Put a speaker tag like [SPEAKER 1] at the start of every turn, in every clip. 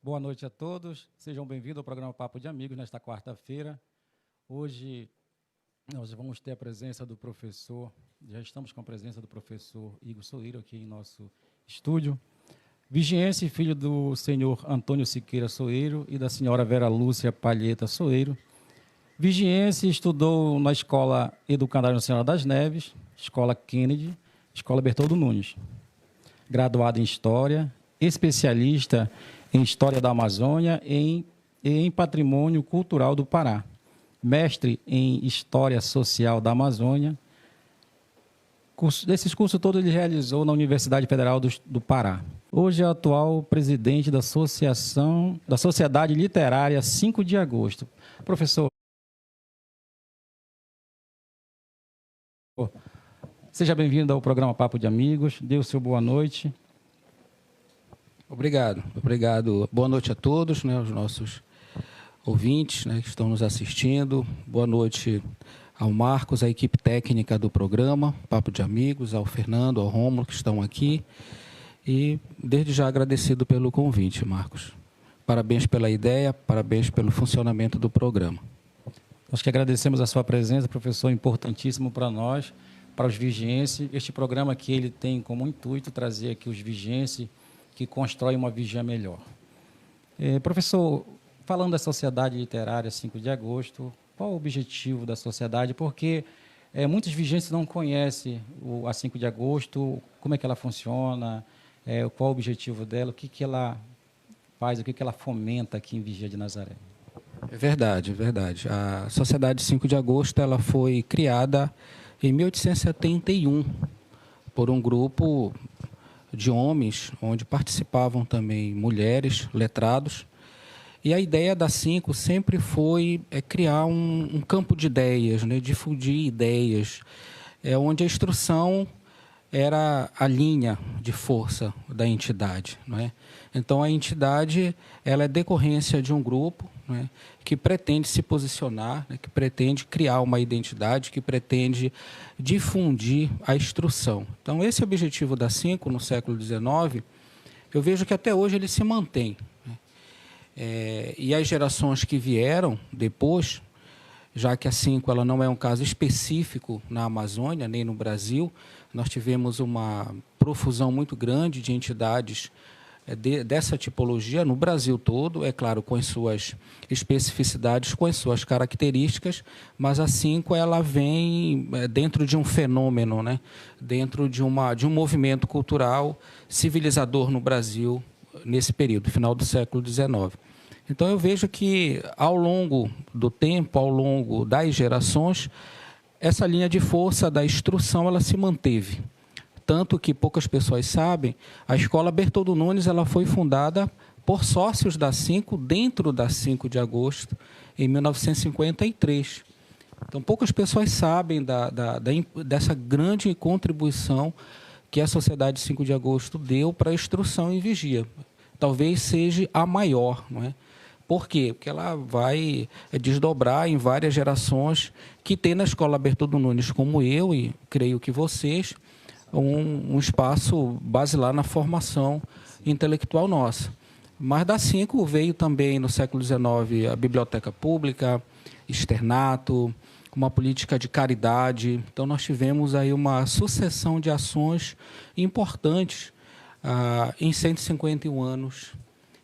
[SPEAKER 1] Boa noite a todos, sejam bem-vindos ao programa Papo de Amigos nesta quarta-feira. Hoje nós vamos ter a presença do professor, já estamos com a presença do professor Igor Soeiro aqui em nosso estúdio. Vigiense, filho do senhor Antônio Siqueira Soeiro e da senhora Vera Lúcia Palheta Soeiro. Vigiense, estudou na Escola Educandária Nossa Senhora das Neves, Escola Kennedy, Escola Bertoldo Nunes. Graduado em História, especialista em História da Amazônia e em Patrimônio Cultural do Pará. Mestre em História Social da Amazônia. Desses cursos todos ele realizou na Universidade Federal do Pará. Hoje é atual presidente da Sociedade Literária 5 de Agosto. Professor, seja bem-vindo ao programa Papo de Amigos. Dê o seu boa noite.
[SPEAKER 2] Obrigado. Boa noite a todos, os nossos ouvintes, que estão nos assistindo. Boa noite ao Marcos, à equipe técnica do programa Papo de Amigos, ao Fernando, ao Rômulo, que estão aqui. E, desde já, agradecido pelo convite, Marcos. Parabéns pela ideia, parabéns pelo funcionamento do programa.
[SPEAKER 1] Nós que agradecemos a sua presença, professor, importantíssimo para nós, para os vigienses. Este programa aqui ele tem como intuito trazer aqui os vigienses que constroem uma vigia melhor. Professor, falando da Sociedade Literária 5 de Agosto, qual o objetivo da sociedade? Porque muitos vigienses não conhecem a 5 de Agosto, como é que ela funciona, qual o objetivo dela, o que ela faz, o que ela fomenta aqui em Vigia de Nazaré.
[SPEAKER 2] É verdade. A Sociedade 5 de Agosto ela foi criada em 1871 por um grupo de homens, onde participavam também mulheres, letrados. E a ideia da 5 sempre foi criar um campo de ideias, difundir ideias, onde a instrução era a linha de força da entidade. Então, a entidade ela é decorrência de um grupo que pretende se posicionar, que pretende criar uma identidade, que pretende difundir a instrução. Então, esse objetivo da 5 no século XIX, eu vejo que até hoje ele se mantém. E as gerações que vieram depois, já que a 5 ela não é um caso específico na Amazônia, nem no Brasil, nós tivemos uma profusão muito grande de entidades dessa tipologia no Brasil todo, é claro, com as suas especificidades, com as suas características, mas a 5 ela vem dentro de um fenômeno, dentro de um movimento cultural civilizador no Brasil nesse período, final do século XIX. Então, eu vejo que, ao longo do tempo, ao longo das gerações, essa linha de força da instrução ela se manteve. Tanto que poucas pessoas sabem, a Escola Bertoldo Nunes ela foi fundada por sócios da 5, dentro da 5 de Agosto, em 1953. Então, poucas pessoas sabem dessa grande contribuição que a Sociedade 5 de Agosto deu para a instrução em vigia. Talvez seja a maior, não é? Por quê? Porque ela vai desdobrar em várias gerações que tem na Escola Bertoldo Nunes, como eu e creio que vocês, um espaço basilar na formação intelectual nossa. Mas da 5 veio também, no século XIX, a biblioteca pública, externato, uma política de caridade. Então, nós tivemos aí uma sucessão de ações importantes em 151 anos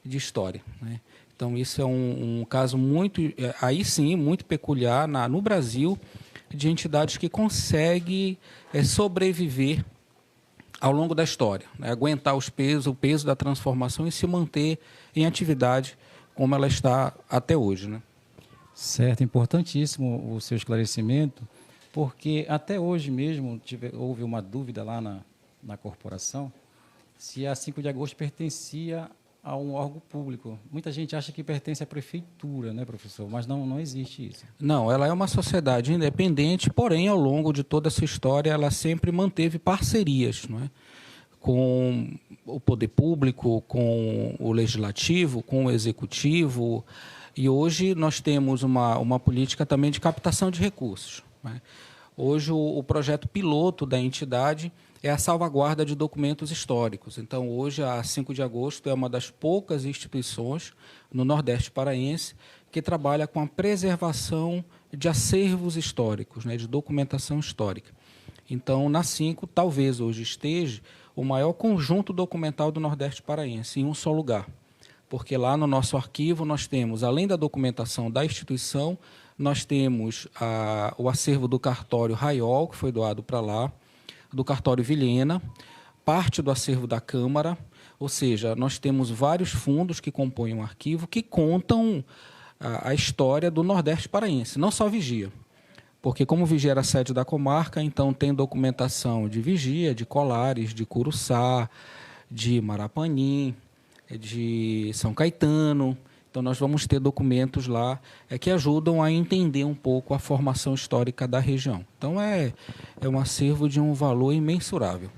[SPEAKER 2] de história. Então, isso é um caso muito, aí sim, muito peculiar no Brasil, de entidades que conseguem sobreviver ao longo da história, aguentar o peso da transformação e se manter em atividade como ela está até hoje.
[SPEAKER 1] Certo, importantíssimo o seu esclarecimento, porque até hoje mesmo houve uma dúvida lá na corporação se a 5 de Agosto pertencia a um órgão público. Muita gente acha que pertence à prefeitura, professor? Mas não existe isso.
[SPEAKER 2] Não, ela é uma sociedade independente, porém, ao longo de toda essa história, ela sempre manteve parcerias, com o poder público, com o legislativo, com o executivo. E hoje nós temos uma política também de captação de recursos. Hoje o projeto piloto da entidade é a salvaguarda de documentos históricos. Então, hoje, a 5 de agosto é uma das poucas instituições no Nordeste paraense que trabalha com a preservação de acervos históricos, né, de documentação histórica. Então, na 5, talvez hoje esteja o maior conjunto documental do Nordeste paraense, em um só lugar. Porque lá no nosso arquivo nós temos, além da documentação da instituição, nós temos o acervo do cartório Raiol, que foi doado para lá, do cartório Vilhena, parte do acervo da Câmara, ou seja, nós temos vários fundos que compõem um arquivo que contam a história do Nordeste paraense, não só Vigia. Porque como Vigia era sede da comarca, então tem documentação de Vigia, de Colares, de Curuçá, de Marapanim, de São Caetano. Então, nós vamos ter documentos lá que ajudam a entender um pouco a formação histórica da região. Então, é um acervo de um valor imensurável.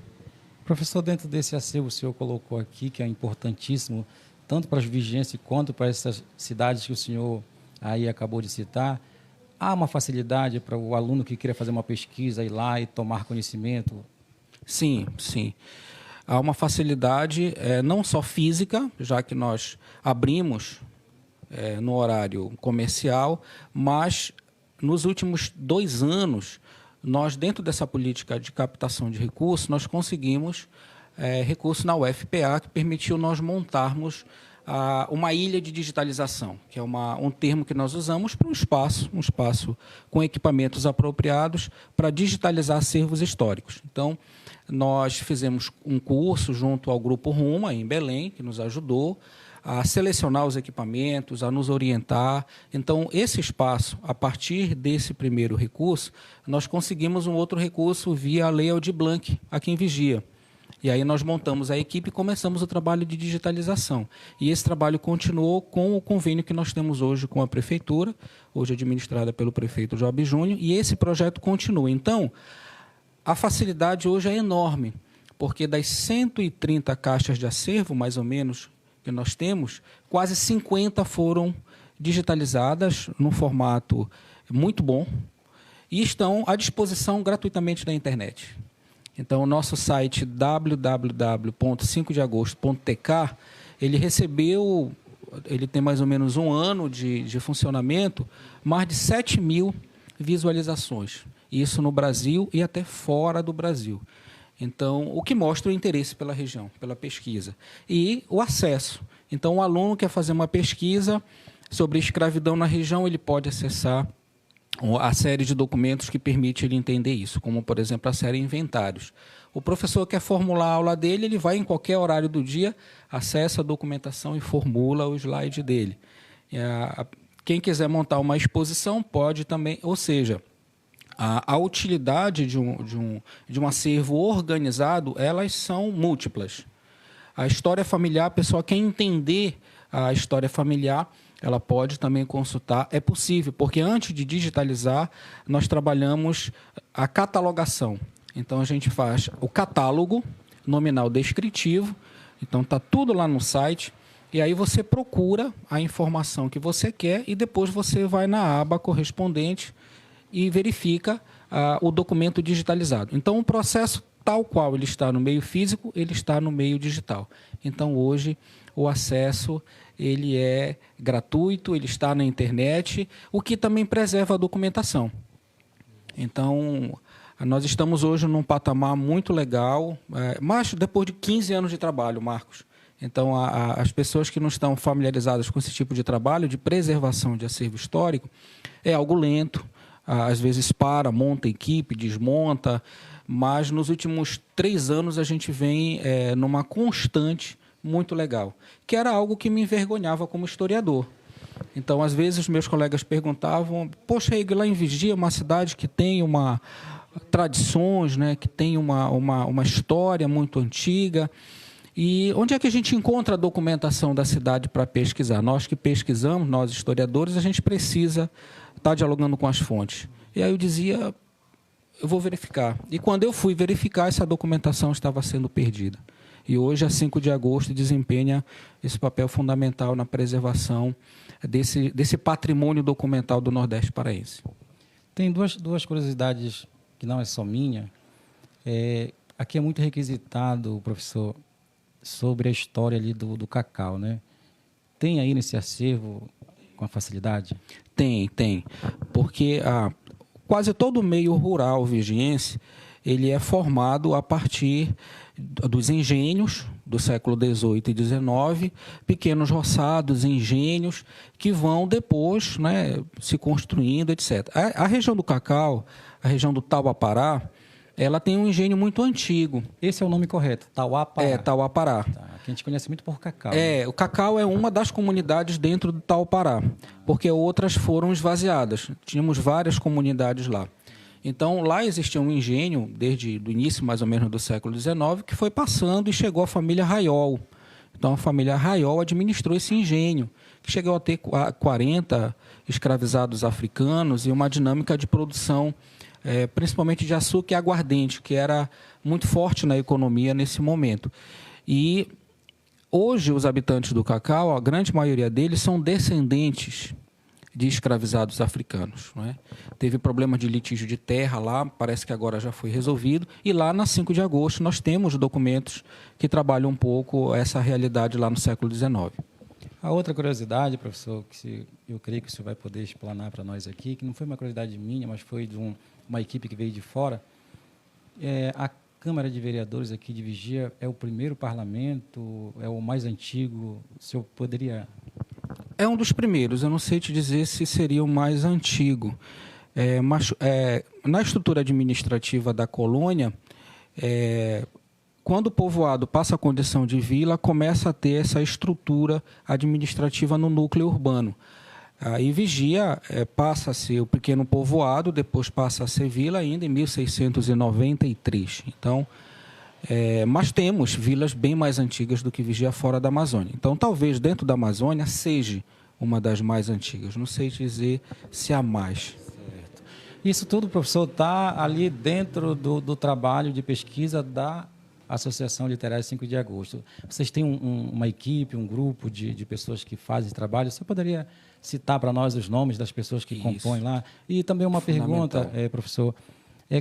[SPEAKER 1] Professor, dentro desse acervo, o senhor colocou aqui, que é importantíssimo, tanto para as vigências quanto para essas cidades que o senhor aí acabou de citar, há uma facilidade para o aluno que queira fazer uma pesquisa ir lá e tomar conhecimento?
[SPEAKER 2] Sim, sim. Há uma facilidade não só física, já que nós abrimos no horário comercial, mas nos últimos 2 anos, nós, dentro dessa política de captação de recursos, nós conseguimos recurso na UFPA, que permitiu nós montarmos uma ilha de digitalização, que é um termo que nós usamos para um espaço com equipamentos apropriados para digitalizar acervos históricos. Então, nós fizemos um curso junto ao Grupo Ruma, em Belém, que nos ajudou a selecionar os equipamentos, a nos orientar. Então, esse espaço, a partir desse primeiro recurso, nós conseguimos um outro recurso via a Lei Aldir Blanc, aqui em Vigia. E aí nós montamos a equipe e começamos o trabalho de digitalização. E esse trabalho continuou com o convênio que nós temos hoje com a Prefeitura, hoje administrada pelo prefeito Job Júnior, e esse projeto continua. Então, a facilidade hoje é enorme, porque das 130 caixas de acervo, mais ou menos, que nós temos, quase 50 foram digitalizadas num formato muito bom e estão à disposição gratuitamente na internet. Então, o nosso site www.5deagosto.tk, ele tem mais ou menos 1 ano de funcionamento, mais de 7.000 visualizações. Isso no Brasil e até fora do Brasil. Então, o que mostra o interesse pela região, pela pesquisa. E o acesso. Então, o aluno quer fazer uma pesquisa sobre escravidão na região, ele pode acessar a série de documentos que permite ele entender isso, como, por exemplo, a série Inventários. O professor quer formular a aula dele, ele vai em qualquer horário do dia, acessa a documentação e formula o slide dele. Quem quiser montar uma exposição pode também, ou seja, a utilidade de um acervo organizado, elas são múltiplas. A história familiar, a pessoa quer entender a história familiar, ela pode também consultar. É possível, porque antes de digitalizar, nós trabalhamos a catalogação. Então, a gente faz o catálogo nominal descritivo. Então, está tudo lá no site. E aí você procura a informação que você quer e depois você vai na aba correspondente e verifica o documento digitalizado. Então, o processo tal qual ele está no meio físico, ele está no meio digital. Então, hoje, o acesso ele é gratuito, ele está na internet, o que também preserva a documentação. Então, nós estamos hoje num patamar muito legal, mas depois de 15 anos de trabalho, Marcos. Então, as pessoas que não estão familiarizadas com esse tipo de trabalho, de preservação de acervo histórico, é algo lento, às vezes monta equipe, desmonta, mas nos últimos 3 anos a gente vem numa constante muito legal, que era algo que me envergonhava como historiador. Então, às vezes, os meus colegas perguntavam, poxa, Igor, lá em Vigia, uma cidade que tem tradições, né, que tem uma história muito antiga, e onde é que a gente encontra a documentação da cidade para pesquisar? Nós que pesquisamos, nós historiadores, a gente precisa estar dialogando com as fontes. E aí eu dizia, eu vou verificar. E quando eu fui verificar, essa documentação estava sendo perdida. E hoje, a 5 de agosto, desempenha esse papel fundamental na preservação desse patrimônio documental do Nordeste paraense.
[SPEAKER 1] Tem duas curiosidades que não é só minha. Aqui é muito requisitado, professor, sobre a história ali do cacau, né? Tem aí nesse acervo com facilidade?
[SPEAKER 2] Tem. Porque quase todo o meio rural vigiense ele é formado a partir dos engenhos do século XVIII e XIX, pequenos roçados, engenhos, que vão depois, né, se construindo, etc. A região do cacau, a região do Tauapará, ela tem um engenho muito antigo.
[SPEAKER 1] Esse é o nome correto, Tauapará.
[SPEAKER 2] Tauapará.
[SPEAKER 1] Tá, que a gente conhece muito por cacau.
[SPEAKER 2] O cacau é uma das comunidades dentro do Tauapará, porque outras foram esvaziadas. Tínhamos várias comunidades lá. Então, lá existia um engenho, desde o início, mais ou menos, do século XIX, que foi passando e chegou à família Raiol. Então, a família Raiol administrou esse engenho, que chegou a ter 40 escravizados africanos e uma dinâmica de produção, principalmente de açúcar e aguardente, que era muito forte na economia nesse momento. E hoje, os habitantes do cacau, a grande maioria deles são descendentes de escravizados africanos. Não é? Teve problema de litígio de terra lá, parece que agora já foi resolvido, e lá na 5 de agosto nós temos documentos que trabalham um pouco essa realidade lá no século XIX.
[SPEAKER 1] A outra curiosidade, professor, que eu creio que o senhor vai poder explanar para nós aqui, que não foi uma curiosidade minha, mas foi de uma equipe que veio de fora, a Câmara de Vereadores aqui de Vigia é o primeiro parlamento, é o mais antigo, o senhor poderia...
[SPEAKER 2] É um dos primeiros, eu não sei te dizer se seria o mais antigo, mas na estrutura administrativa da colônia, quando o povoado passa a condição de vila, começa a ter essa estrutura administrativa no núcleo urbano. Aí Vigia passa a ser o pequeno povoado, depois passa a ser vila ainda em 1693. Então, mas temos vilas bem mais antigas do que Vigia fora da Amazônia. Então, talvez dentro da Amazônia seja uma das mais antigas. Não sei dizer se há mais.
[SPEAKER 1] Certo. Isso tudo, professor, está ali dentro do trabalho de pesquisa da Associação Literária 5 de Agosto. Vocês têm uma equipe, um grupo de pessoas que fazem esse trabalho. Você poderia citar para nós os nomes das pessoas que compõem lá? E também uma pergunta, professor.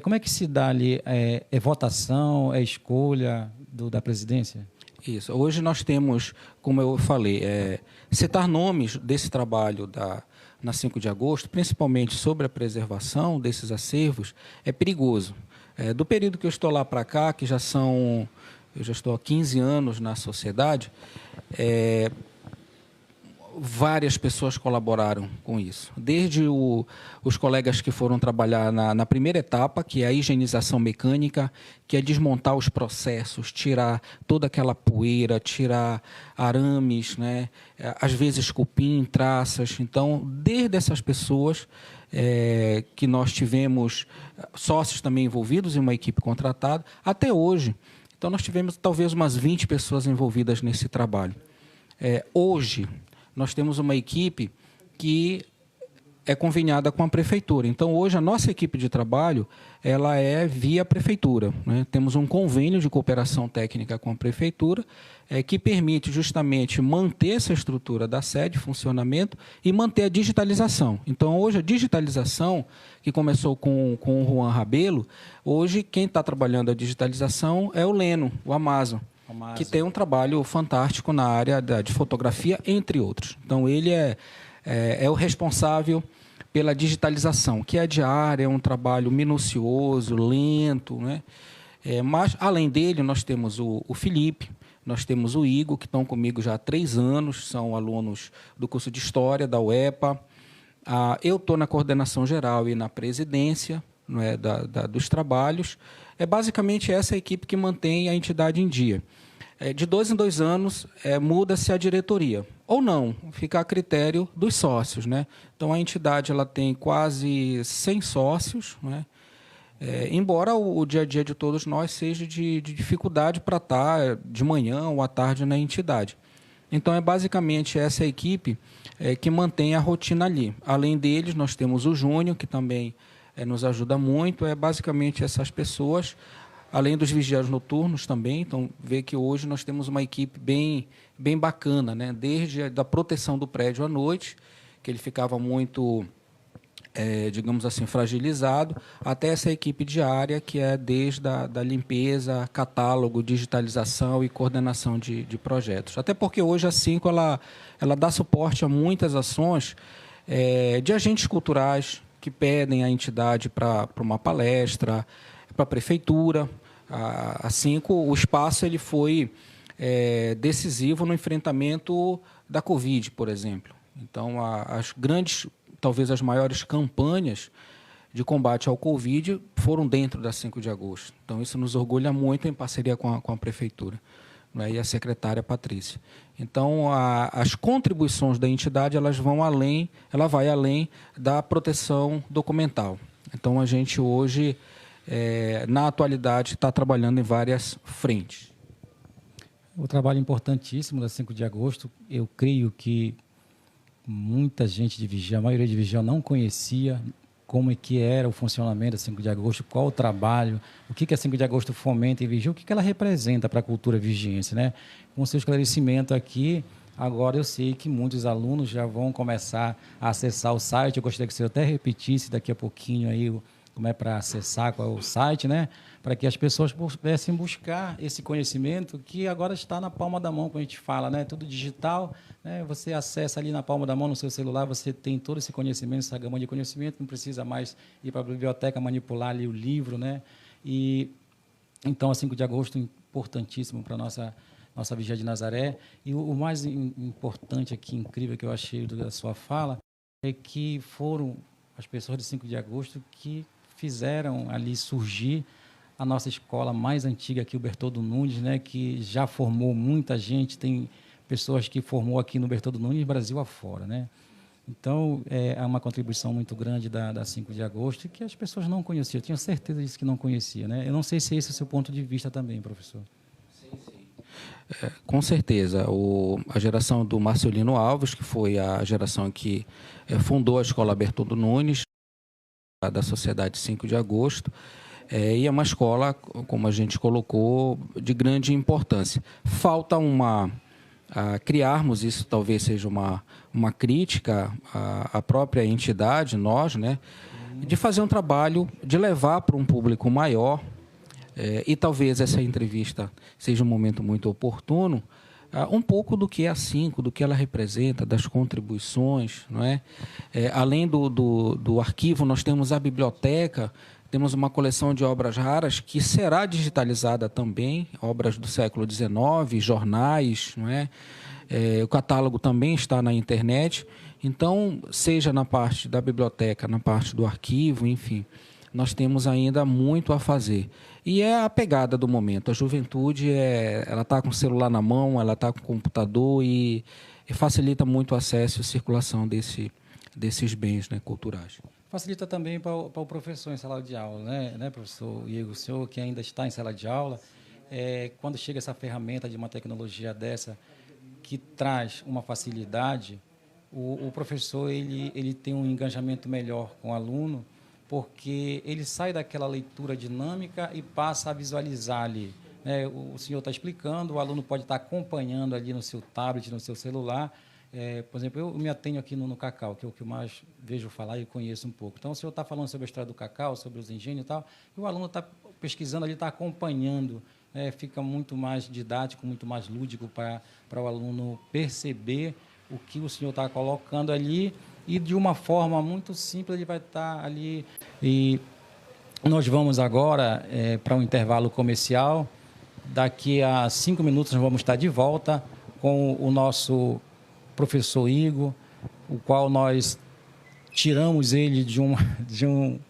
[SPEAKER 1] Como é que se dá ali? É votação, é escolha da presidência?
[SPEAKER 2] Isso. Hoje nós temos, como eu falei, citar nomes desse trabalho na 5 de agosto, principalmente sobre a preservação desses acervos, é perigoso. Do período que eu estou lá para cá, que eu já estou há 15 anos na sociedade, várias pessoas colaboraram com isso. Desde os colegas que foram trabalhar na primeira etapa, que é a higienização mecânica, que é desmontar os processos, tirar toda aquela poeira, tirar arames, né? Às vezes cupim, traças. Então, desde essas pessoas que nós tivemos sócios também envolvidos em uma equipe contratada, até hoje. Então, nós tivemos talvez umas 20 pessoas envolvidas nesse trabalho. Hoje, nós temos uma equipe que é conveniada com a prefeitura. Então, hoje, a nossa equipe de trabalho ela é via prefeitura. Né? Temos um convênio de cooperação técnica com a prefeitura que permite justamente manter essa estrutura da sede, funcionamento, e manter a digitalização. Então, hoje, a digitalização, que começou com o Juan Rabelo, hoje, quem está trabalhando a digitalização é o Leno, o Amazon, que tem um trabalho fantástico na área de fotografia, entre outros. Então, ele é o responsável pela digitalização, que é diária, é um trabalho minucioso, lento, né? Mas, além dele, nós temos o Felipe, nós temos o Igor, que estão comigo já há 3 anos, são alunos do curso de História da UEPA. Eu estou na coordenação geral e na presidência, não é, dos trabalhos. É basicamente essa equipe que mantém a entidade em dia. De 2 em 2 anos, muda-se a diretoria. Ou não, fica a critério dos sócios. Né? Então, a entidade ela tem quase 100 sócios, né? Embora o dia a dia de todos nós seja de dificuldade para estar de manhã ou à tarde na entidade. Então, é basicamente essa equipe que mantém a rotina ali. Além deles, nós temos o Júnior, que também nos ajuda muito. Basicamente essas pessoas, além dos vigiados noturnos também. Então, vê que hoje nós temos uma equipe bem bacana, né? Desde a da proteção do prédio à noite, que ele ficava muito digamos assim, fragilizado, até essa equipe diária, que é desde da limpeza, catálogo, digitalização e coordenação de projetos. Até porque hoje a Cinco ela dá suporte a muitas ações de agentes culturais que pedem a entidade para uma palestra, para a prefeitura. A Cinco, o espaço ele foi decisivo no enfrentamento da Covid, por exemplo. Então, as grandes, talvez as maiores campanhas de combate ao Covid foram dentro da 5 de agosto. Então, isso nos orgulha muito em parceria com a Prefeitura, né, e a secretária Patrícia. Então, as contribuições da entidade ela vai além da proteção documental. Então, a gente hoje, na atualidade, está trabalhando em várias frentes.
[SPEAKER 1] O trabalho importantíssimo da 5 de agosto, eu creio que muita gente de Vigia, a maioria de Vigia não conhecia como é que era o funcionamento da 5 de agosto, qual o trabalho, o que a 5 de agosto fomenta em Vigia, o que ela representa para a cultura vigiense, né? Com o seu esclarecimento aqui, agora eu sei que muitos alunos já vão começar a acessar o site. Eu gostaria que você até repetisse daqui a pouquinho aí como é para acessar, qual é o site, né? Para que as pessoas pudessem buscar esse conhecimento que agora está na palma da mão, como a gente fala, né? Tudo digital, né? Você acessa ali na palma da mão, no seu celular, você tem todo esse conhecimento, essa gama de conhecimento, não precisa mais ir para a biblioteca manipular ali o livro, né? E então, a 5 de agosto, importantíssimo para a nossa Vigia de Nazaré. E o mais importante aqui, incrível, que eu achei da sua fala, é que foram as pessoas de 5 de agosto que fizeram ali surgir a nossa escola mais antiga aqui, o Bertoldo Nunes, né, que já formou muita gente, tem pessoas que formou aqui no Bertoldo Nunes, Brasil afora, né? Então, é uma contribuição muito grande da 5 de agosto que as pessoas não conheciam. Eu tinha certeza disso que não conhecia, né? Eu não sei se esse é o seu ponto de vista também, professor.
[SPEAKER 2] Sim. Com certeza. A geração do Marcelino Alves, que foi a geração que fundou a Escola Bertoldo Nunes, da Sociedade 5 de agosto, e é uma escola, como a gente colocou, de grande importância. Falta criarmos, isso talvez seja uma crítica à própria entidade, nós, né, de fazer um trabalho, de levar para um público maior, e talvez essa entrevista seja um momento muito oportuno, um pouco do que é a 5, do que ela representa, das contribuições, não é? Além do arquivo, nós temos a biblioteca, temos uma coleção de obras raras que será digitalizada também, obras do século XIX, jornais, não é? O catálogo também está na internet. Então, seja na parte da biblioteca, na parte do arquivo, enfim, nós temos ainda muito a fazer. E é a pegada do momento. A juventude, ela está com o celular na mão, ela está com o computador e facilita muito o acesso e a circulação desses bens, né, culturais.
[SPEAKER 1] Facilita também para o professor em sala de aula, né, professor Igor? O senhor que ainda está em sala de aula, quando chega essa ferramenta de uma tecnologia dessa que traz uma facilidade, o professor ele tem um engajamento melhor com o aluno, porque ele sai daquela leitura dinâmica e passa a visualizar ali, né? O senhor está explicando, o aluno pode estar acompanhando ali no seu tablet, no seu celular. Por exemplo, eu me atenho aqui no cacau, que é o que eu mais vejo falar e conheço um pouco. Então, o senhor está falando sobre a história do cacau, sobre os engenhos e tal, e o aluno está pesquisando ali, está acompanhando, fica muito mais didático, muito mais lúdico para o aluno perceber o que o senhor está colocando ali, e de uma forma muito simples ele vai estar ali. E nós vamos agora para um intervalo comercial. Daqui a 5 minutos nós vamos estar de volta com o nosso professor Igor, o qual nós tiramos ele de um...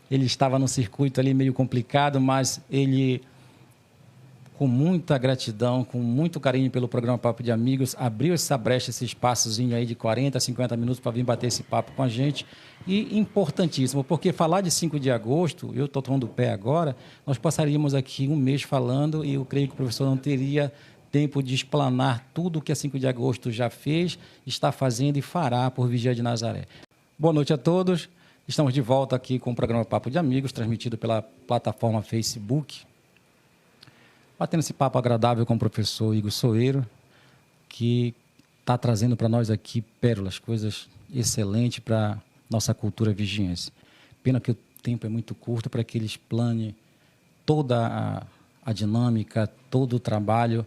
[SPEAKER 1] Ele estava num circuito ali meio complicado, mas ele, com muita gratidão, com muito carinho pelo programa Papo de Amigos, abriu essa brecha, esse espaçozinho aí de 40, 50 minutos para vir bater esse papo com a gente. E importantíssimo, porque falar de 5 de agosto, eu estou tomando o pé agora, nós passaríamos aqui um mês falando e eu creio que o professor não teria tempo de explanar tudo o que a 5 de agosto já fez, está fazendo e fará por Vigia de Nazaré. Boa noite a todos. Estamos de volta aqui com o programa Papo de Amigos, transmitido pela plataforma Facebook. Batendo esse papo agradável com o professor Igor Soeiro, que está trazendo para nós aqui pérolas, coisas excelentes para nossa cultura vigiense. Pena que o tempo é muito curto para que eles planem toda a dinâmica, todo o trabalho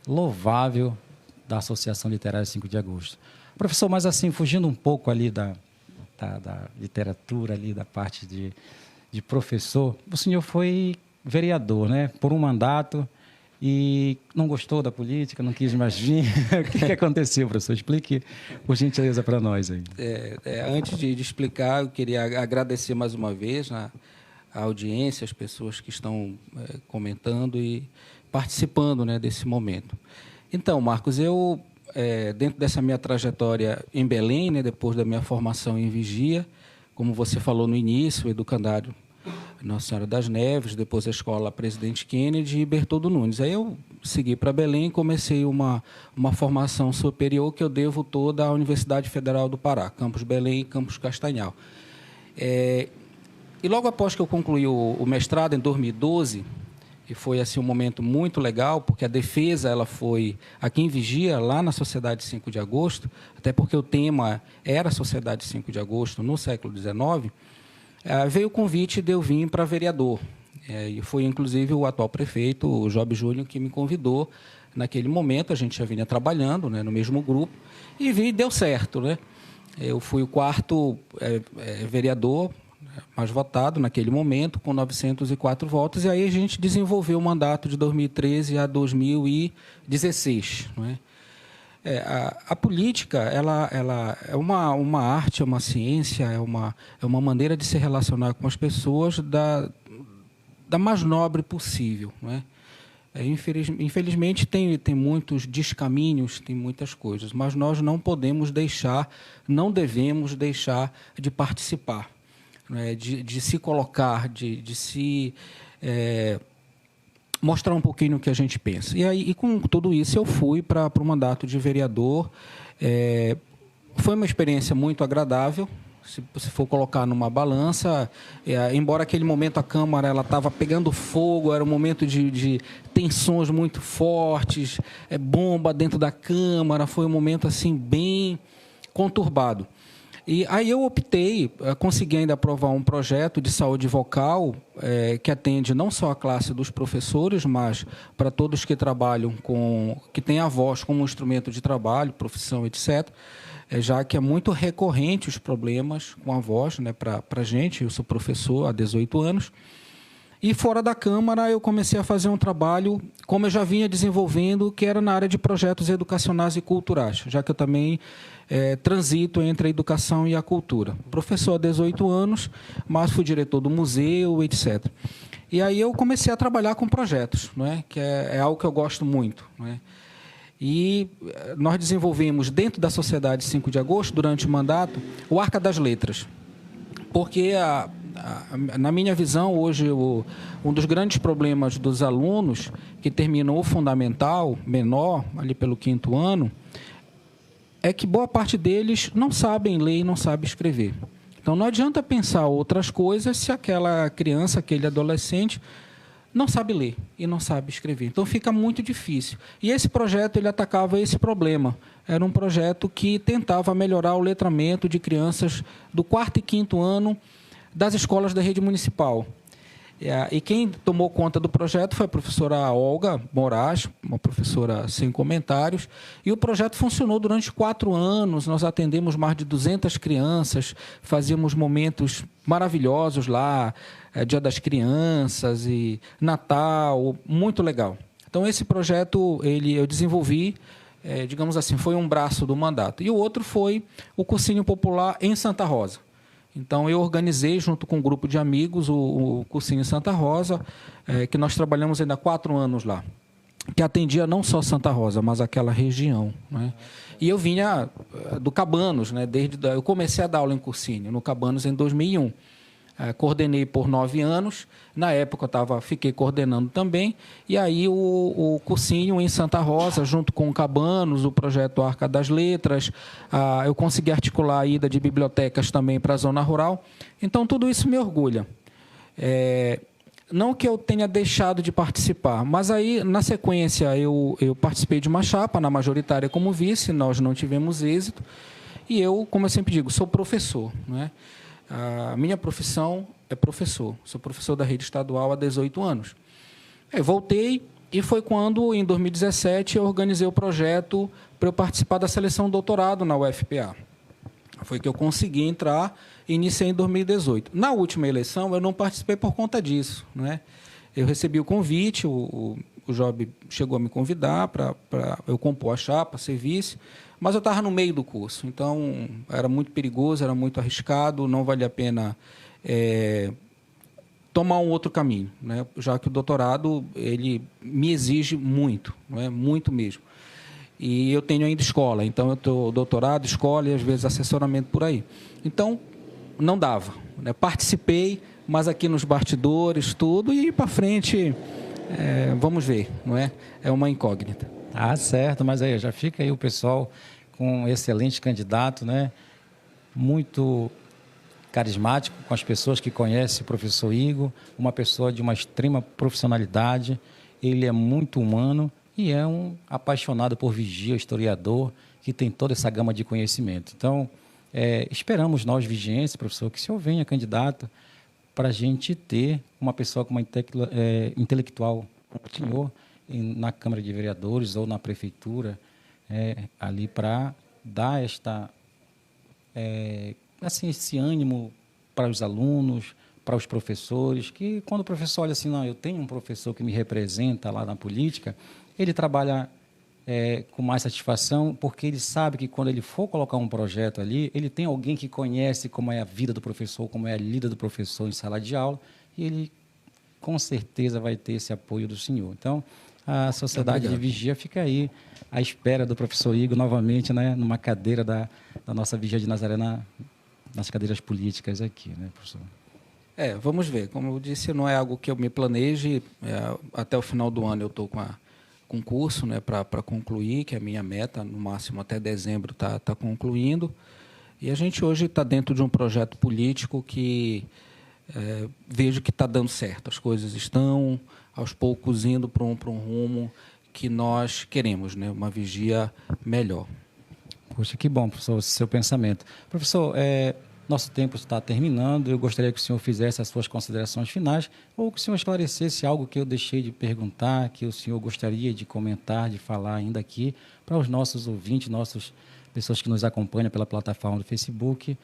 [SPEAKER 1] louvável da Associação Literária 5 de Agosto. Professor, mas assim, fugindo um pouco ali da literatura, ali da parte de professor, o senhor foi vereador, né, por um mandato e não gostou da política, não quis mais vir. O que aconteceu, professor? Explique, por gentileza, para nós aí.
[SPEAKER 2] Antes de explicar, eu queria agradecer mais uma vez a audiência, as pessoas que estão comentando e participando, né, desse momento. Então, Marcos, eu, dentro dessa minha trajetória em Belém, né, depois da minha formação em Vigia, como você falou no início, o educandário Nossa Senhora das Neves, depois a escola Presidente Kennedy e Bertoldo Nunes. Aí eu segui para Belém e comecei uma formação superior que eu devo toda à Universidade Federal do Pará, Campus Belém e Campus Castanhal. E logo após que eu concluí o mestrado, em 2012, e foi assim, um momento muito legal, porque a defesa ela foi aqui em Vigia, lá na Sociedade 5 de Agosto, até porque o tema era a Sociedade 5 de Agosto no século XIX, veio o convite de eu vir para vereador. E foi, inclusive, o atual prefeito, o Job Júnior, que me convidou. Naquele momento, a gente já vinha trabalhando, né, no mesmo grupo, e deu certo, né? Eu fui o quarto vereador mais votado naquele momento, com 904 votos, e aí a gente desenvolveu o mandato de 2013 a 2016. Não é? A política ela é uma arte, é uma ciência, é uma maneira de se relacionar com as pessoas da mais nobre possível. Não é? Infelizmente, tem muitos descaminhos, tem muitas coisas, mas nós não podemos deixar, não devemos deixar de participar, né, de se colocar, de se mostrar um pouquinho o que a gente pensa. E com tudo isso, eu fui para o mandato de vereador. Foi uma experiência muito agradável. Se for colocar numa balança, embora aquele momento a Câmara estava pegando fogo, era um momento de tensões muito fortes, bomba dentro da Câmara, foi um momento assim bem conturbado. E aí eu optei, consegui ainda aprovar um projeto de saúde vocal que atende não só a classe dos professores, mas para todos que trabalham que têm a voz como um instrumento de trabalho, profissão, etc., já que é muito recorrente os problemas com a voz, né, para a gente. Eu sou professor há 18 anos. E fora da Câmara eu comecei a fazer um trabalho, como eu já vinha desenvolvendo, que era na área de projetos educacionais e culturais, já que eu também transito entre a educação e a cultura. Professor há 18 anos, mas fui diretor do museu, etc. E aí eu comecei a trabalhar com projetos, não é? Que é algo que eu gosto muito. Não é? E nós desenvolvemos, dentro da Sociedade 5 de Agosto, durante o mandato, o Arca das Letras. Porque, na minha visão, hoje, um dos grandes problemas dos alunos que terminam o fundamental, menor, ali pelo 5º ano, é que boa parte deles não sabem ler e não sabem escrever. Então, não adianta pensar outras coisas se aquela criança, aquele adolescente, não sabe ler e não sabe escrever. Então, fica muito difícil. E esse projeto, ele atacava esse problema. Era um projeto que tentava melhorar o letramento de crianças do 4º e 5º ano das escolas da rede municipal. E quem tomou conta do projeto foi a professora Olga Moraes, uma professora sem comentários, e o projeto funcionou durante 4 anos, nós atendemos mais de 200 crianças, fazíamos momentos maravilhosos lá, Dia das Crianças e Natal, muito legal. Então, esse projeto eu desenvolvi, digamos assim, foi um braço do mandato. E o outro foi o cursinho popular em Santa Rosa. Então, eu organizei, junto com um grupo de amigos, o cursinho Santa Rosa, que nós trabalhamos ainda 4 anos lá, que atendia não só Santa Rosa, mas aquela região. Né? E eu vinha do Cabanos, né? Eu comecei a dar aula em cursinho, no Cabanos, em 2001. Coordenei por 9 anos, na época eu fiquei coordenando também, e aí o cursinho em Santa Rosa, junto com o Cabanos, o projeto Arca das Letras, eu consegui articular a ida de bibliotecas também para a zona rural, então tudo isso me orgulha. Não que eu tenha deixado de participar, mas aí, na sequência, eu participei de uma chapa, na majoritária como vice, nós não tivemos êxito, E eu, como eu sempre digo, sou professor, né? A minha profissão é professor. Sou professor da rede estadual há 18 anos. Eu voltei e foi quando, em 2017, eu organizei o projeto para eu participar da seleção do doutorado na UFPA. Foi que eu consegui entrar e iniciei em 2018. Na última eleição, eu não participei por conta disso, né? Eu recebi o convite, o Job chegou a me convidar para eu compor a chapa, ser vice, mas eu estava no meio do curso, então era muito perigoso, era muito arriscado, não valia a pena tomar um outro caminho, né? Já que o doutorado ele me exige muito, não é? Muito mesmo. E eu tenho ainda escola, então eu estou doutorado, escola e às vezes assessoramento por aí. Então, não dava, né? Participei, mas aqui nos bastidores, tudo, e para frente, vamos ver, não é? É uma incógnita.
[SPEAKER 1] Ah, certo, mas aí já fica aí o pessoal com um excelente candidato, né? Muito carismático, com as pessoas que conhecem o professor Igor, uma pessoa de uma extrema profissionalidade, ele é muito humano e é um apaixonado por vigia, historiador, que tem toda essa gama de conhecimento. Então, esperamos nós, vigienses, professor, que o senhor venha candidato para a gente ter uma pessoa com uma intelectual como o senhor na Câmara de Vereadores ou na Prefeitura, ali para dar esse ânimo para os alunos, para os professores, que quando o professor olha assim, não, eu tenho um professor que me representa lá na política, ele trabalha com mais satisfação, porque ele sabe que quando ele for colocar um projeto ali, ele tem alguém que conhece como é a vida do professor, como é a lida do professor em sala de aula, e ele com certeza vai ter esse apoio do senhor. Então, a Sociedade de Vigia fica aí à espera do professor Igor novamente, né, numa cadeira da nossa Vigia de Nazaré, nas cadeiras políticas aqui, né, professor?
[SPEAKER 2] Vamos ver. Como eu disse, não é algo que eu me planeje. Até o final do ano eu estou com concurso, né, para concluir, que é a minha meta, no máximo até dezembro tá concluindo. E a gente hoje está dentro de um projeto político que vejo que está dando certo. As coisas estão, aos poucos, indo para um rumo que nós queremos, né, uma vigia melhor.
[SPEAKER 1] Poxa, que bom, professor, esse seu pensamento. Professor, nosso tempo está terminando, eu gostaria que o senhor fizesse as suas considerações finais ou que o senhor esclarecesse algo que eu deixei de perguntar, que o senhor gostaria de comentar, de falar ainda aqui para os nossos ouvintes, pessoas que nos acompanham pela plataforma do Facebook,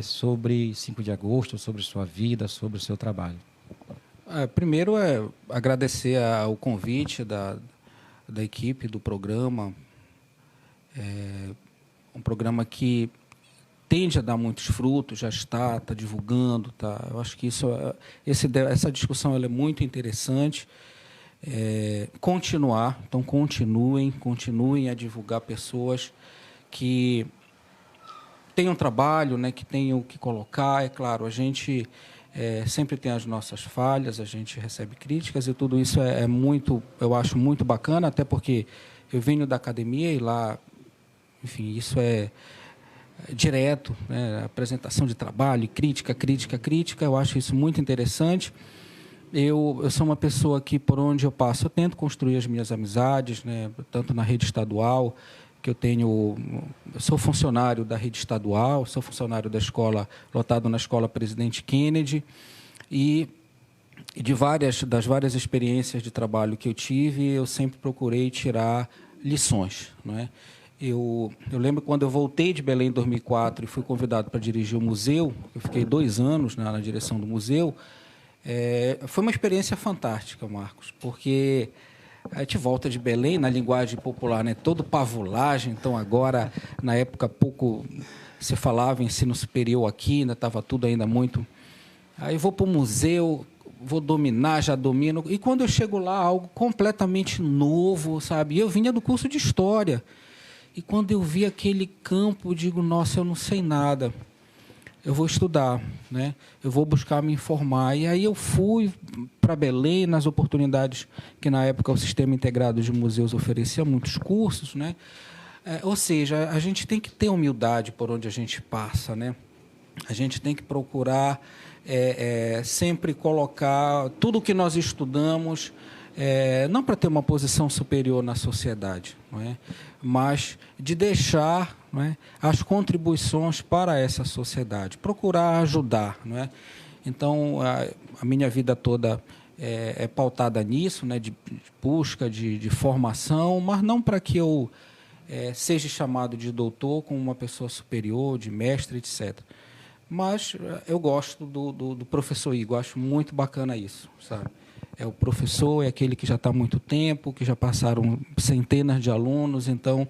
[SPEAKER 1] sobre 5 de agosto, sobre sua vida, sobre o seu trabalho.
[SPEAKER 2] Primeiro agradecer ao convite da equipe do programa, um programa que tende a dar muitos frutos, já está divulgando, eu acho que essa discussão ela é muito interessante. Então continuem a divulgar pessoas que tenham trabalho, né, que tenham o que colocar. É claro, a gente sempre tem as nossas falhas, a gente recebe críticas e tudo isso eu acho muito bacana, até porque eu venho da academia e lá, enfim, isso direto, né, apresentação de trabalho, crítica, eu acho isso muito interessante. Eu sou uma pessoa que, por onde eu passo, eu tento construir as minhas amizades, né, tanto na rede estadual, que eu sou funcionário da rede estadual, sou funcionário da escola, lotado na Escola Presidente Kennedy, e das várias experiências de trabalho que eu tive, eu sempre procurei tirar lições, não é? Eu lembro quando eu voltei de Belém em 2004 e fui convidado para dirigir o museu, eu fiquei 2 anos na direção do museu, foi uma experiência fantástica, Marcos, porque a gente volta de Belém, na linguagem popular, né, todo pavulagem, então agora, na época, pouco se falava em ensino superior aqui, ainda estava tudo ainda muito... Aí vou para o museu, vou dominar, já domino, e quando eu chego lá, algo completamente novo, sabe? E eu vinha do curso de História, e quando eu vi aquele campo, digo, nossa, eu não sei nada, eu vou estudar, né? Eu vou buscar me informar. E aí eu fui para Belém, nas oportunidades que, na época, o Sistema Integrado de Museus oferecia muitos cursos, né? Ou seja, a gente tem que ter humildade por onde a gente passa, né? A gente tem que procurar sempre colocar tudo o que nós estudamos, não para ter uma posição superior na sociedade, não é? Mas de deixar não é, as contribuições para essa sociedade, procurar ajudar, não é? Então, a minha vida toda é pautada nisso, né, de busca, de formação, mas não para que eu seja chamado de doutor como uma pessoa superior, de mestre, etc. Mas eu gosto do professor Igor, acho muito bacana isso, sabe? O professor é aquele que já está há muito tempo, que já passaram centenas de alunos, então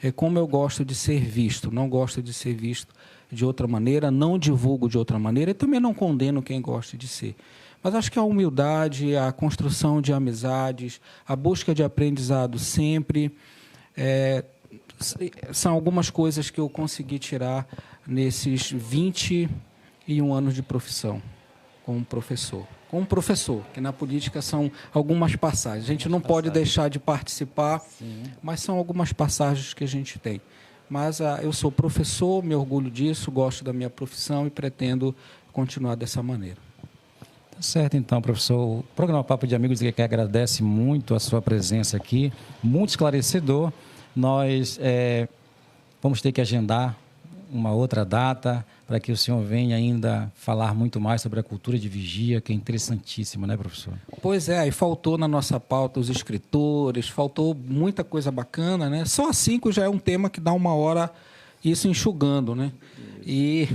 [SPEAKER 2] é como eu gosto de ser visto, não gosto de ser visto de outra maneira, não divulgo de outra maneira e também não condeno quem gosta de ser. Mas acho que a humildade, a construção de amizades, a busca de aprendizado sempre, são algumas coisas que eu consegui tirar nesses 21 anos de profissão como professor. Como professor, que na política são algumas passagens. A gente não pode deixar de participar, sim, mas são algumas passagens que a gente tem. Mas eu sou professor, me orgulho disso, gosto da minha profissão e pretendo continuar dessa maneira.
[SPEAKER 1] Tá certo, então, professor. O programa Papo de Amigos que agradece muito a sua presença aqui, muito esclarecedor. Nós vamos ter que agendar uma outra data para que o senhor venha ainda falar muito mais sobre a cultura de vigia, que é interessantíssima, né, professor?
[SPEAKER 2] Pois é, e faltou na nossa pauta os escritores, faltou muita coisa bacana, né? Só a 5 já é um tema que dá uma hora isso enxugando, né? E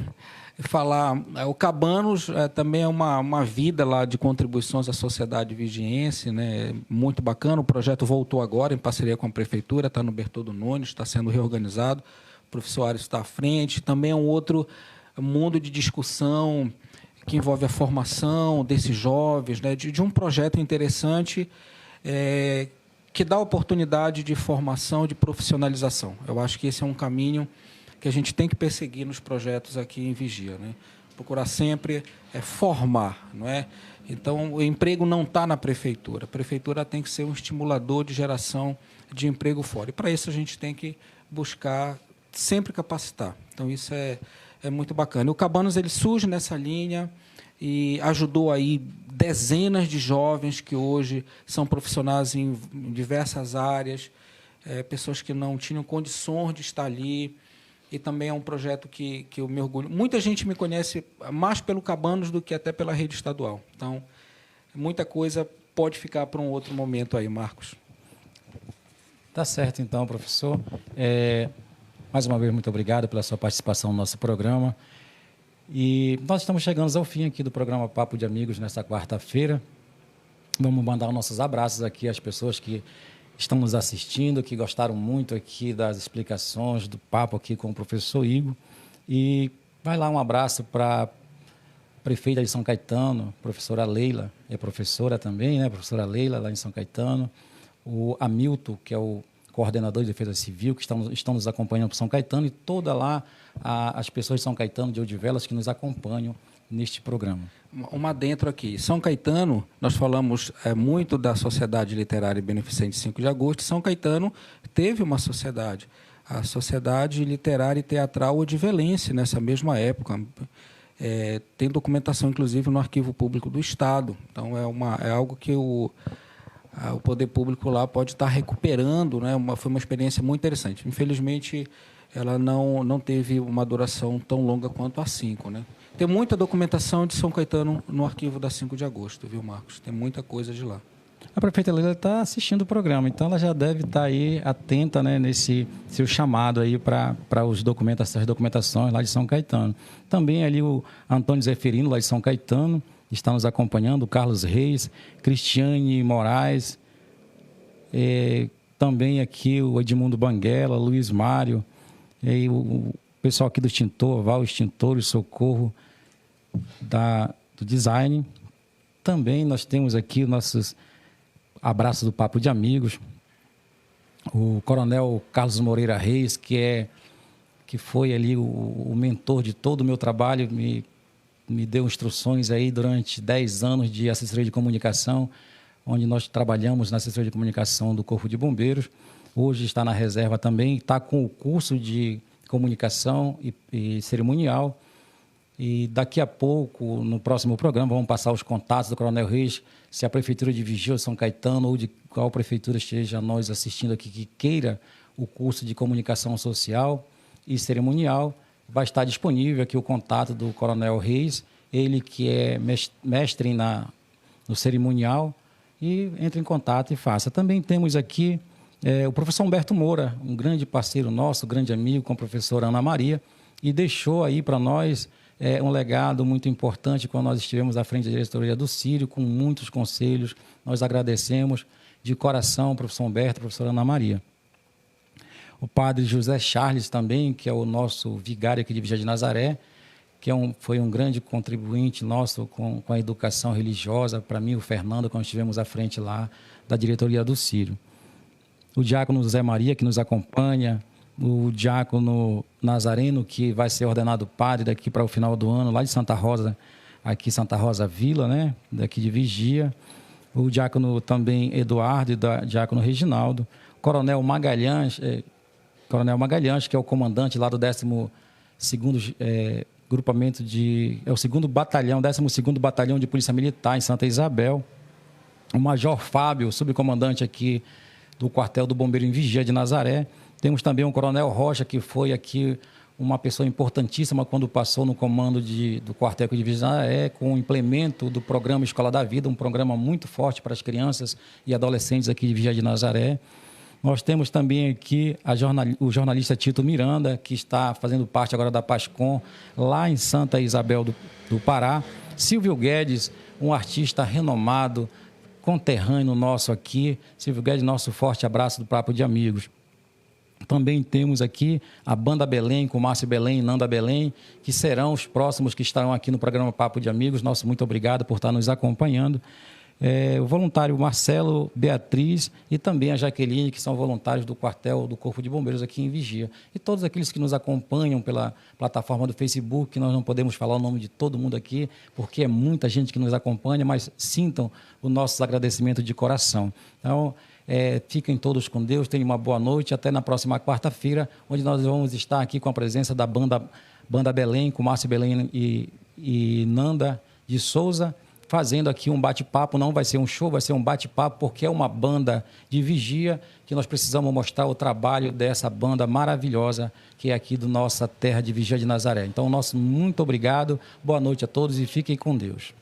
[SPEAKER 2] falar, o Cabanos também é uma vida lá de contribuições à sociedade vigiense, né? Muito bacana, o projeto voltou agora em parceria com a prefeitura, está no Bertoldo Nunes, está sendo reorganizado. O professor Aires está à frente, também é um outro mundo de discussão que envolve a formação desses jovens, né, de um projeto interessante que dá oportunidade de formação, de profissionalização. Eu acho que esse é um caminho que a gente tem que perseguir nos projetos aqui em Vigia, né? Procurar sempre formar, não é? Então, o emprego não está na prefeitura. A prefeitura tem que ser um estimulador de geração de emprego fora. E, para isso, a gente tem que buscar sempre capacitar. Então, isso é muito bacana. O Cabanos ele surge nessa linha e ajudou aí dezenas de jovens que hoje são profissionais em diversas áreas, pessoas que não tinham condições de estar ali. E também é um projeto que eu me orgulho. Muita gente me conhece mais pelo Cabanos do que até pela rede estadual. Então, muita coisa pode ficar para um outro momento aí, Marcos.
[SPEAKER 1] Tá certo, então, professor. Mais uma vez, muito obrigado pela sua participação no nosso programa. E nós estamos chegando ao fim aqui do programa Papo de Amigos nesta quarta-feira. Vamos mandar os nossos abraços aqui às pessoas que estão nos assistindo, que gostaram muito aqui das explicações, do papo aqui com o professor Igor. E vai lá um abraço para a prefeita de São Caetano, professora Leila, é professora também, né? Professora Leila, lá em São Caetano. O Hamilton, que é o coordenador de Defesa Civil, que estão nos acompanhando por São Caetano, e toda lá as pessoas de São Caetano, de Odivelas, que nos acompanham neste programa.
[SPEAKER 2] Uma adentro aqui. São Caetano, nós falamos muito da Sociedade Literária e Beneficente 5 de Agosto. São Caetano teve uma sociedade, a Sociedade Literária e Teatral Odivelense, nessa mesma época. Tem documentação, inclusive, no Arquivo Público do Estado. Então, é algo que o poder público lá pode estar recuperando, né? Foi uma experiência muito interessante. Infelizmente, ela não teve uma duração tão longa quanto a 5, né? Tem muita documentação de São Caetano no arquivo da 5 de agosto, viu, Marcos? Tem muita coisa de lá.
[SPEAKER 1] A prefeita Leila está assistindo o programa, então ela já deve estar aí atenta, né, nesse seu chamado aí para essas documentações lá de São Caetano. Também ali o Antônio Zeferino, lá de São Caetano, está nos acompanhando, o Carlos Reis, Cristiane Moraes, também aqui o Edmundo Banguela, Luiz Mário, e o pessoal aqui do Extintor, Val Extintor e Socorro do Design. Também nós temos aqui nossos abraços do Papo de Amigos, o Coronel Carlos Moreira Reis, que foi ali o mentor de todo o meu trabalho, me deu instruções aí durante 10 anos de assessoria de comunicação, onde nós trabalhamos na assessoria de comunicação do Corpo de Bombeiros. Hoje está na reserva também, está com o curso de comunicação e cerimonial. E daqui a pouco, no próximo programa, vamos passar os contatos do Coronel Reis, se a Prefeitura de Vigia ou São Caetano ou de qual prefeitura esteja nós assistindo aqui que queira o curso de comunicação social. e cerimonial. Vai estar disponível aqui o contato do Coronel Reis, ele que é mestre no cerimonial, e entre em contato e faça. Também temos aqui o professor Humberto Moura, um grande parceiro nosso, grande amigo com a professora Ana Maria, e deixou aí para nós um legado muito importante quando nós estivemos à frente da diretoria do Círio, com muitos conselhos. Nós agradecemos de coração o professor Humberto, a professora Ana Maria. O padre José Charles também, que é o nosso vigário aqui de Vigia de Nazaré, que foi um grande contribuinte nosso com a educação religiosa, para mim, o Fernando, quando estivemos à frente lá da diretoria do Círio. O diácono José Maria, que nos acompanha, o diácono Nazareno, que vai ser ordenado padre daqui para o final do ano, lá de Santa Rosa, aqui Santa Rosa Vila, né, daqui de Vigia. O diácono também Eduardo e o diácono Reginaldo. Coronel Magalhães, que é o comandante lá do 12º grupamento é o 2º batalhão, 12º batalhão de Polícia Militar em Santa Isabel. O Major Fábio, subcomandante aqui do quartel do Bombeiro em Vigia de Nazaré. Temos também o Coronel Rocha, que foi aqui uma pessoa importantíssima quando passou no comando do quartel de Vigia de Nazaré, com o implemento do programa Escola da Vida, um programa muito forte para as crianças e adolescentes aqui de Vigia de Nazaré. Nós temos também aqui o jornalista Tito Miranda, que está fazendo parte agora da PASCOM, lá em Santa Isabel do Pará. Silvio Guedes, um artista renomado, conterrâneo nosso aqui. Silvio Guedes, nosso forte abraço do Papo de Amigos. Também temos aqui a Banda Belém, com Márcio Belém e Nanda Belém, que serão os próximos que estarão aqui no programa Papo de Amigos. Nosso muito obrigado por estar nos acompanhando. O voluntário Marcelo, Beatriz e também a Jaqueline, que são voluntários do quartel do Corpo de Bombeiros aqui em Vigia. E todos aqueles que nos acompanham pela plataforma do Facebook, que nós não podemos falar o nome de todo mundo aqui, porque é muita gente que nos acompanha, mas sintam o nosso agradecimento de coração. Então, fiquem todos com Deus, tenham uma boa noite, até na próxima quarta-feira, onde nós vamos estar aqui com a presença da Banda Belém, com Márcio Belém e Nanda de Souza, fazendo aqui um bate-papo. Não vai ser um show, vai ser um bate-papo, porque é uma banda de vigia que nós precisamos mostrar o trabalho dessa banda maravilhosa que é aqui da nossa terra de Vigia de Nazaré. Então, nosso muito obrigado, boa noite a todos e fiquem com Deus.